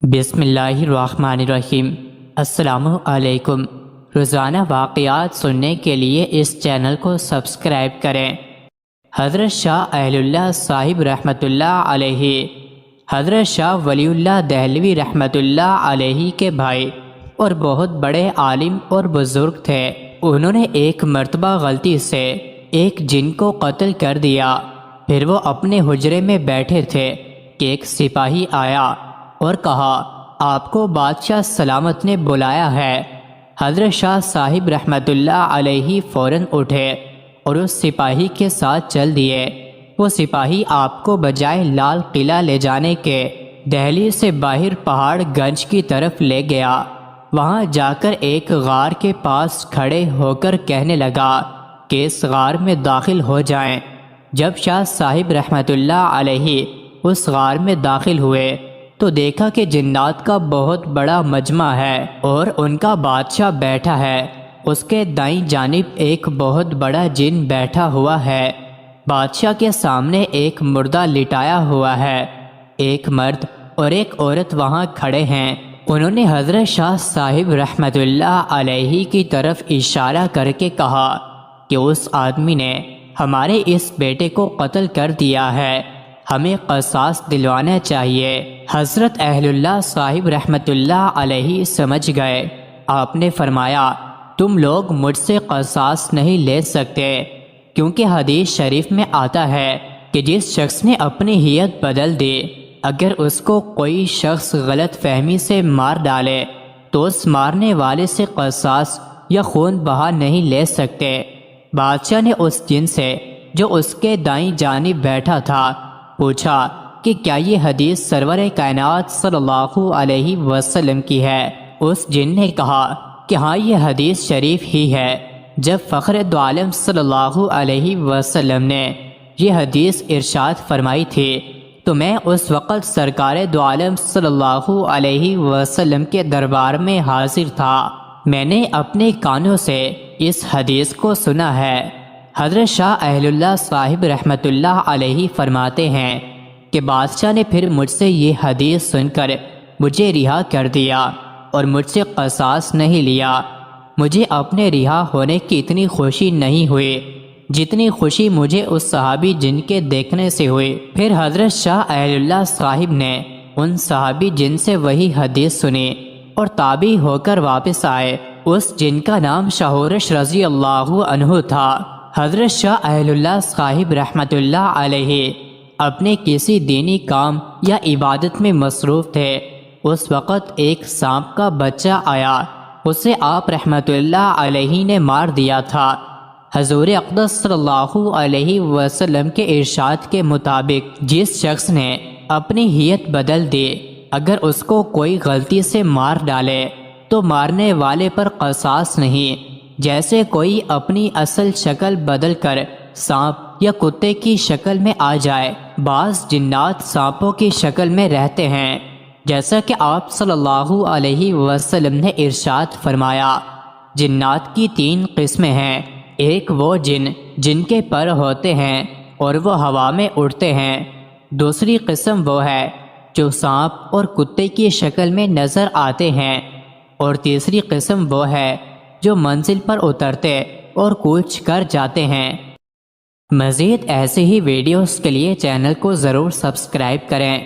بسم اللہ الرحمن الرحیم۔ السلام علیکم۔ روزانہ واقعات سننے کے لیے اس چینل کو سبسکرائب کریں۔ حضرت شاہ اہل اللہ صاحب رحمۃ اللہ علیہ حضرت شاہ ولی اللہ دہلوی رحمۃ اللہ علیہ کے بھائی اور بہت بڑے عالم اور بزرگ تھے۔ انہوں نے ایک مرتبہ غلطی سے ایک جن کو قتل کر دیا۔ پھر وہ اپنے حجرے میں بیٹھے تھے کہ ایک سپاہی آیا اور کہا، آپ کو بادشاہ سلامت نے بلایا ہے۔ حضرت شاہ صاحب رحمۃ اللہ علیہ فوراً اٹھے اور اس سپاہی کے ساتھ چل دیے۔ وہ سپاہی آپ کو بجائے لال قلعہ لے جانے کے دہلی سے باہر پہاڑ گنج کی طرف لے گیا۔ وہاں جا کر ایک غار کے پاس کھڑے ہو کر کہنے لگا کہ اس غار میں داخل ہو جائیں۔ جب شاہ صاحب رحمۃ اللہ علیہ اس غار میں داخل ہوئے تو دیکھا کہ جنات کا بہت بڑا مجمع ہے اور ان کا بادشاہ بیٹھا ہے۔ اس کے دائیں جانب ایک بہت بڑا جن بیٹھا ہوا ہے۔ بادشاہ کے سامنے ایک مردہ لٹایا ہوا ہے۔ ایک مرد اور ایک عورت وہاں کھڑے ہیں۔ انہوں نے حضرت شاہ صاحب رحمۃ اللہ علیہ کی طرف اشارہ کر کے کہا کہ اس آدمی نے ہمارے اس بیٹے کو قتل کر دیا ہے، ہمیں قصاص دلوانا چاہیے۔ حضرت اہل اللہ صاحب رحمۃ اللہ علیہ سمجھ گئے۔ آپ نے فرمایا، تم لوگ مجھ سے قصاص نہیں لے سکتے، کیونکہ حدیث شریف میں آتا ہے کہ جس شخص نے اپنی ہیئت بدل دی، اگر اس کو کوئی شخص غلط فہمی سے مار ڈالے تو اس مارنے والے سے قصاص یا خون بہا نہیں لے سکتے۔ بادشاہ نے اس جن سے جو اس کے دائیں جانب بیٹھا تھا پوچھا کہ کیا یہ حدیث سرور کائنات صلی اللہ علیہ وسلم کی ہے؟ اس جن نے کہا کہ ہاں، یہ حدیث شریف ہی ہے۔ جب فخر دو عالم صلی اللہ علیہ وسلم نے یہ حدیث ارشاد فرمائی تھی تو میں اس وقت سرکار دو عالم صلی اللہ علیہ وسلم کے دربار میں حاضر تھا۔ میں نے اپنے کانوں سے اس حدیث کو سنا ہے۔ حضرت شاہ اہل اللہ صاحب رحمۃ اللہ علیہ فرماتے ہیں کہ بادشاہ نے پھر مجھ سے یہ حدیث سن کر مجھے رہا کر دیا اور مجھ سے قصاص نہیں لیا۔ مجھے اپنے رہا ہونے کی اتنی خوشی نہیں ہوئی جتنی خوشی مجھے اس صحابی جن کے دیکھنے سے ہوئی۔ پھر حضرت شاہ اہل اللہ صاحب نے ان صحابی جن سے وہی حدیث سنی اور تابع ہو کر واپس آئے۔ اس جن کا نام شاہورش رضی اللہ عنہ تھا۔ حضرت شاہ اہل اللہ صاحب رحمۃ اللہ علیہ اپنے کسی دینی کام یا عبادت میں مصروف تھے۔ اس وقت ایک سانپ کا بچہ آیا، اسے آپ رحمۃ اللہ علیہ نے مار دیا تھا۔ حضور اقدس صلی اللہ علیہ وسلم کے ارشاد کے مطابق جس شخص نے اپنی ہیئت بدل دی، اگر اس کو کوئی غلطی سے مار ڈالے تو مارنے والے پر قصاص نہیں۔ جیسے کوئی اپنی اصل شکل بدل کر سانپ یا کتے کی شکل میں آ جائے۔ بعض جنات سانپوں کی شکل میں رہتے ہیں، جیسا کہ آپ صلی اللہ علیہ وسلم نے ارشاد فرمایا، جنات کی 3 قسمیں ہیں۔ ایک وہ جن کے پر ہوتے ہیں اور وہ ہوا میں اڑتے ہیں۔ دوسری قسم وہ ہے جو سانپ اور کتے کی شکل میں نظر آتے ہیں، اور تیسری قسم وہ ہے جو منزل پر اترتے اور کوچ کر جاتے ہیں۔ مزید ایسے ہی ویڈیوز کے لیے چینل کو ضرور سبسکرائب کریں۔